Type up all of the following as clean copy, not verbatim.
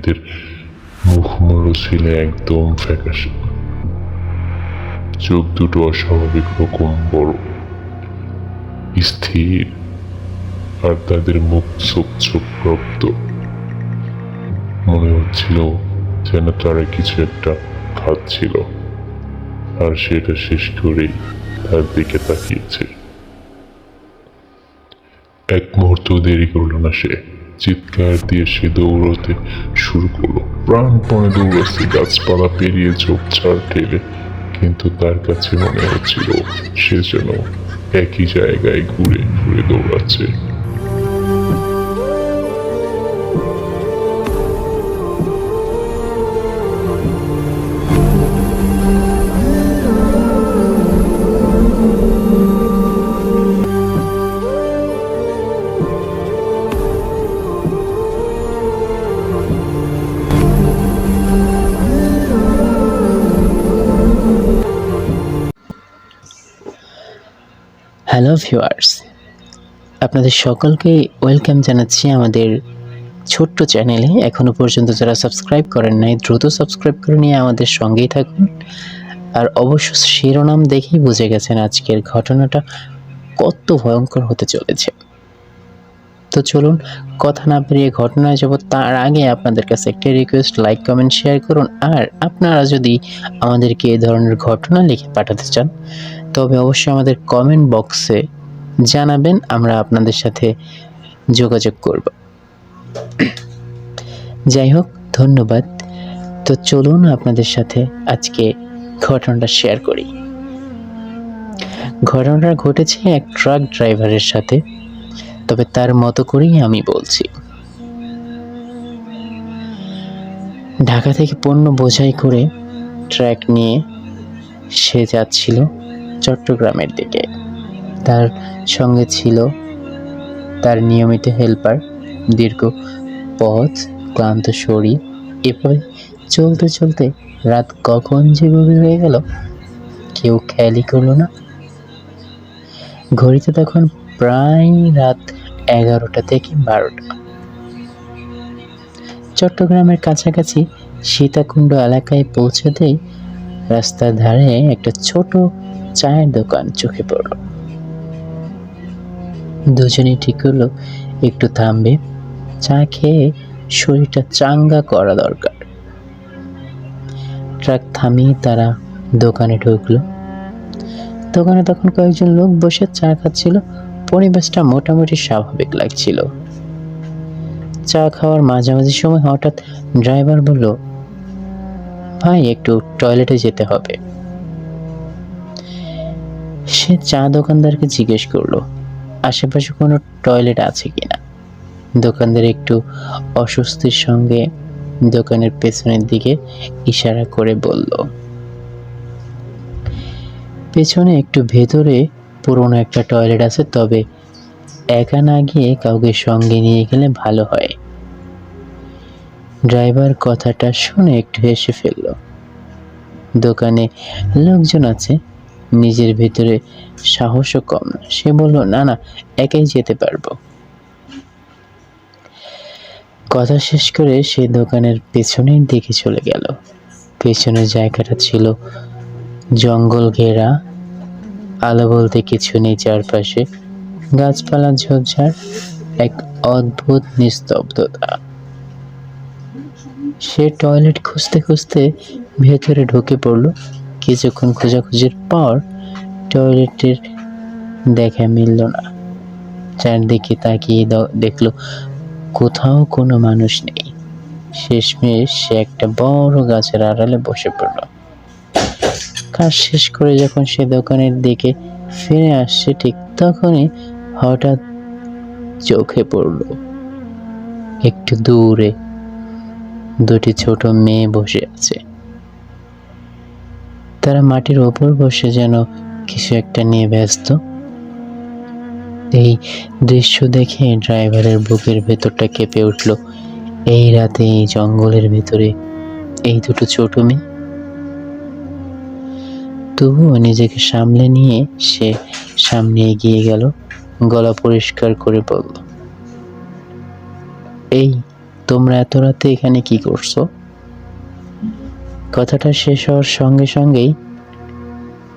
মেয়েদের মুখমণ্ডল ছিল একদম ফ্যাকাশে, চোখ দুটো অস্বাভাবিক রকম বড়, স্থির, আর তাদের মুখ ছোপ ছোপ রক্ত। মনে হচ্ছিল যেন তারা কিছু একটা খাচ্ছিল, আর সেটা শেষ করেই তার দিকে তাকিয়েছে। এক মুহূর্ত দেরি করলো না সে, চিৎকার দিয়ে সে দৌড়তে শুরু করলো, প্রাণপণে দৌড়াচ্ছে, গাছপালা পেরিয়ে ঝোপঝাড় ঠেলে। কিন্তু তার কাছে মনে হচ্ছিল সে যেন একই জায়গায় ঘুরে ঘুরে দৌড়াচ্ছে। হ্যালো ভিউয়ার্স, আপনাদের সকলকে ওয়েলকাম জানাচ্ছি আমাদের ছোট্ট চ্যানেলে। এখনও পর্যন্ত যারা সাবস্ক্রাইব করেন নাই, দ্রুত সাবস্ক্রাইব করে নিয়ে আমাদের সঙ্গেই থাকুন। আর অবশ্য শিরোনাম দেখেই বুঝে গেছেন আজকের ঘটনাটা কত ভয়ঙ্কর হতে চলেছে। তো চলুন কথা না বেরিয়ে ঘটনায় যাব। তার আগে আপনাদের কাছে একটা রিকোয়েস্ট, লাইক কমেন্ট শেয়ার করুন। আর আপনারা যদি আমাদেরকে এই ধরনের ঘটনা লিখে পাঠাতে চান তবে অবশ্যই আমাদের কমেন্ট বক্সে জানাবেন, আমরা আপনাদের সাথে যোগাযোগ করব। যাই হোক, ধন্যবাদ। তো চলুন আপনাদের সাথে আজকে ঘটনাটা শেয়ার করি। ঘটনাটা ঘটেছে এক ট্রাক ড্রাইভারের সাথে, তবে তার মতো করেই আমি বলছি। ঢাকা থেকে পণ্য বোঝাই করে ট্রাক নিয়ে সে যাচ্ছিল চট্টগ্রামের দিকে। তার সঙ্গে ছিল তার নিয়মিত হেল্পার। দীর্ঘ পথ, ক্লান্ত শরীর, এভাবে চলতে চলতে রাত কখন যে গভীর হয়ে গেল কেউ খেয়ালই করল না। ঘড়িতে তখন প্রায় রাত 11টা থেকে 12টা। চট্টগ্রামের কাছাকাছি সীতাকুণ্ড এলাকায় পৌঁছাতেই রাস্তার ধারে একটা ছোট চায়ের দোকান চোখে পড়ল। দুজনেই ঠিক করলো একটু থামবে, চা খেয়ে শরীরটা চাঙ্গা করা দরকার। ট্রাক থামিয়ে তারা দোকানে ঢুকলো। দোকানে তখন কয়েকজন লোক বসে চা খাচ্ছিল। পরিবেশটা মোটামুটি স্বাভাবিক লাগছিল। চা খাওয়ার মাঝামাঝি সময় হঠাৎ ড্রাইভার বলল, ভাই একটু টয়লেটে যেতে হবে। সে চা দোকানদারকে জিজ্ঞেস করলো আশেপাশে কোনো টয়লেট আছে কিনা। দোকানদার একটু অস্বস্তির সঙ্গে দোকানের পেছনের দিকে ইশারা করে বলল, পেছনে একটু ভেতরে পুরনো একটা টয়লেট আছে, তবে একা না গিয়ে কাউকে সঙ্গে নিয়ে গেলে ভালো হয়। ড্রাইভার কথাটা শুনে একটু হেসে ফেলল। দোকানে লোকজন আছে, নিজের ভেতরে সাহসও কম না। সে বলল, না না, একাই যেতে পারবো। কথা শেষ করে সে দোকানের পেছনের দিকে চলে গেল। পেছনের জায়গাটা ছিল জঙ্গল ঘেরা, আলো বলতে কিছু নেই চারপাশে, গাছপালা ঝোপঝাড়, এক অদ্ভুত নিস্তব্ধতা। সে টয়লেট খুঁজতে খুঁজতে ভেতরে ঢুকে পড়ল। কিছুক্ষণ খোঁজাখুঁজির পর টয়লেটের দেখা মিলল না। চারদিকে তাকিয়ে দেখলো কোথাও কোনো মানুষ নেই। শেষমেশ সে একটা বড় গাছের আড়ালে বসে পড়ল। কাজ শেষ করে যখন সে দোকানের দিকে ফিরে আসছে, ঠিক তখনই হঠাৎ চোখে পড়ল একটু দূরে দুটি ছোট মেয়ে বসে আছে। তারা মাটির ওপর বসে যেন কিছু একটা নিয়ে ব্যস্ত। এই দৃশ্য দেখে ড্রাইভারের বুকের ভেতরটা কেঁপে উঠল। এই রাতে এই জঙ্গলের ভেতরে এই দুটো ছোট মেয়ে। তবুও নিজেকে সামলে নিয়ে সে সামনে এগিয়ে গেল, গলা পরিষ্কার করে বলল, এই তোমরা এত রাতে এখানে কি করছো? কথাটা শেষ হওয়ার সঙ্গে সঙ্গেই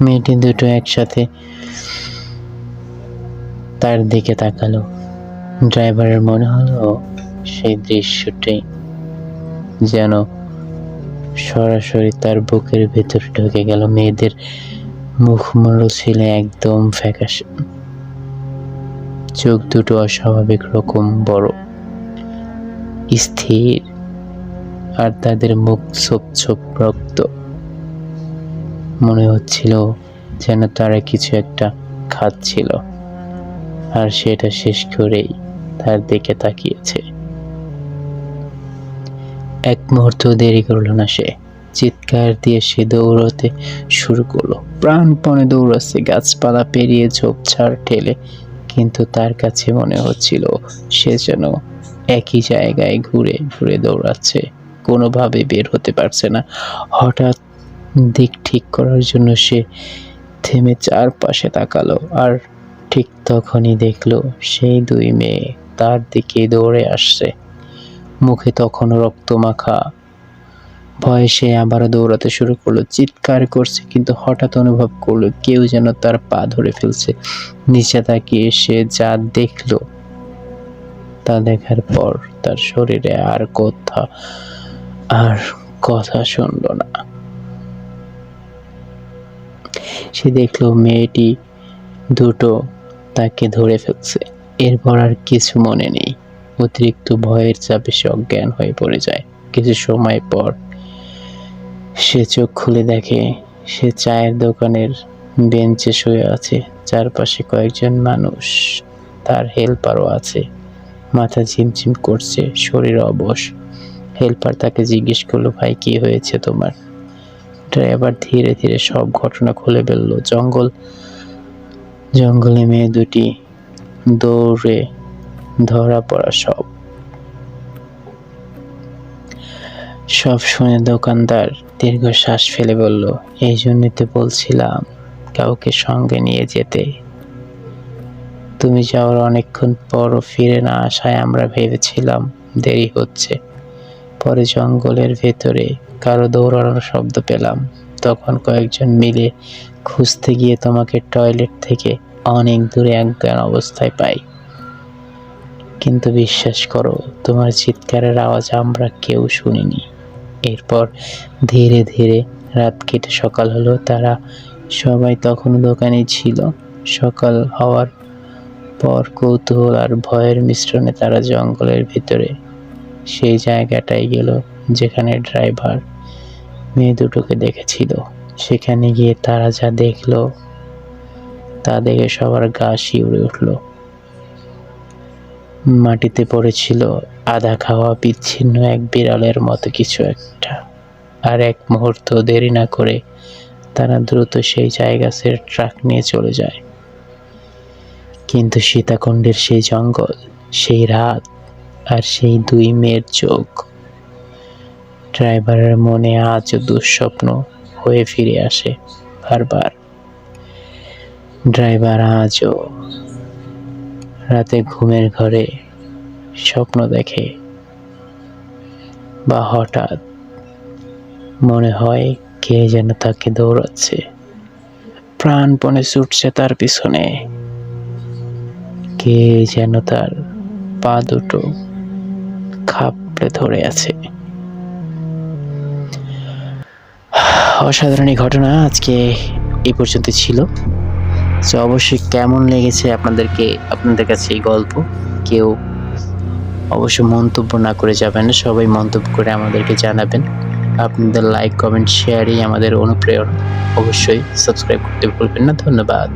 মেয়েটি দুটো একসাথে তার দিকে তাকালো। ড্রাইভারের মনে হলো সেই দৃশ্যটাই যেন সরাসরি তার বুকের ভেতরে ঢুকে গেল। মেয়েদের মুখমণ্ডল ছিল একদম ফ্যাকাশে, চোখ দুটো অস্বাভাবিক রকম বড়, স্থির, আর তাদের মুখ ছোপ ছোপ রক্ত। মনে হচ্ছিল যেন তারা কিছু একটা খাচ্ছিল, আর সেটা শেষ করেই তার দিকে তাকিয়েছে। এক মুহূর্ত দেরি করলো না সে। চিৎকার দিয়ে সে দৌড়তে শুরু করলো। প্রাণপণে দৌড়াচ্ছে, গাছপালা পেরিয়ে ঝোপঝাড় ঠেলে, কিন্তু তার কাছে মনে হচ্ছিল সে যেন একই জায়গায় ঘুরে ঘুরে দৌড়াচ্ছে, কোনোভাবে বের হতে পারছে না। হঠাৎ দিক ঠিক করার জন্য সে থেমে চারপাশে তাকালো, আর ঠিক তখনই দেখলো সেই দুই মেয়ে তার দিকে দৌড়ে আসছে। মুখে তখন রক্তমাখা। ভয়ে সে আবারও দৌড়াতে শুরু করলো, চিৎকার করছে, কিন্তু হঠাৎ অনুভব করলো কেউ যেন তার পা ধরে ফেলছে। নিচে তাকিয়ে সে যা দেখলো তা দেখার পর তার শরীরে আর কথা শুনলো না। সে দেখলো মেয়েটি দুটো তাকে ধরে ফেলছে। এরপর আর কিছু মনে নেই। অতিরিক্ত ভয়ের চাপে সে অজ্ঞান হয়ে পড়ে যায়। কিছু সময় পর সে চোখ খুলে দেখে সে চায়ের দোকানের বেঞ্চে শুয়ে আছে। চারপাশে কয়েকজন মানুষ, তার হেল্পারও আছে। মাথা ঝিমঝিম করছে, শরীর অবশ। হেল্পার তাকে জিজ্ঞেস করলো, ভাই কি হয়েছে তোমার? ড্রাইভার ধীরে ধীরে সব ঘটনা খুলে বলল। জঙ্গলে মেয়ে দুটি দৌড়ে ধরা পড়া সব শুনে দোকানদার দীর্ঘশ্বাস ফেলে বলল, এই জন্যই তো বলছিলাম কাউকে সঙ্গে নিয়ে যেতে। তুমি যাওয়ার অনেকক্ষণ পরও ফিরে না আসায় আমরা ভেবেছিলাম দেরি হচ্ছে। পরে জঙ্গলের ভেতরে কারো দৌড়ানোর শব্দ পেলাম। তখন কয়েকজন মিলে খুঁজতে গিয়ে তোমাকে টয়লেট থেকে অনেক দূরে অজ্ঞান অবস্থায় পাই। কিন্তু বিশ্বাস করো, তোমার চিৎকারের আওয়াজ আমরা কেউ শুনিনি। এরপর ধীরে ধীরে রাত কেটে সকাল হলো। তারা সবাই তখনও দোকানেই ছিল। সকাল হওয়ার পর কৌতূহল আর ভয়ের মিশ্রণে তারা জঙ্গলের ভিতরে সেই জায়গাটায় গেল যেখানে ড্রাইভার মেয়ে দুটোকে দেখেছিল। সেখানে গিয়ে তারা যা দেখলো তা দেখে সবার গা শিউরে উঠল। মাটিতে পড়েছিল আধা খাওয়া বিচ্ছিন্ন এক বিড়ালের মতো কিছু একটা। আর এক মুহূর্ত দেরি না করে তারা দ্রুত সেই জায়গা ছেড়ে ট্রাক নিয়ে চলে যায়। কিন্তু সীতাকুণ্ডের সেই জঙ্গল, সেই রাত, আর সেই দুই মেয়ের চোখ, ড্রাইভারের মনে আজও দুঃস্বপ্ন হয়ে ফিরে আসে বারবার। ড্রাইভার আজও রাতে ঘুমের ঘরে স্বপ্ন দেখে, বা হঠাৎ মনে হয় কে যেন তাকে দৌড়াচ্ছে, প্রাণপণে ছুটছে তার পিছনে। কে যেন তার পা দুটো খাপড়ে ধরে আছে। অসাধারণ এই ঘটনা আজকে এই পর্যন্ত ছিল। তো অবশ্যই কেমন লেগেছে আপনাদের কাছে এই গল্প, কেউ অবশ্য মন্তব্য না করে যাবেন না, সবাই মন্তব্য করে আমাদেরকে জানাবেন। আপনাদের লাইক, কমেন্ট, শেয়ারই আমাদের অনুপ্রেরণা। অবশ্যই সাবস্ক্রাইব করতে ভুলবেন না। ধন্যবাদ।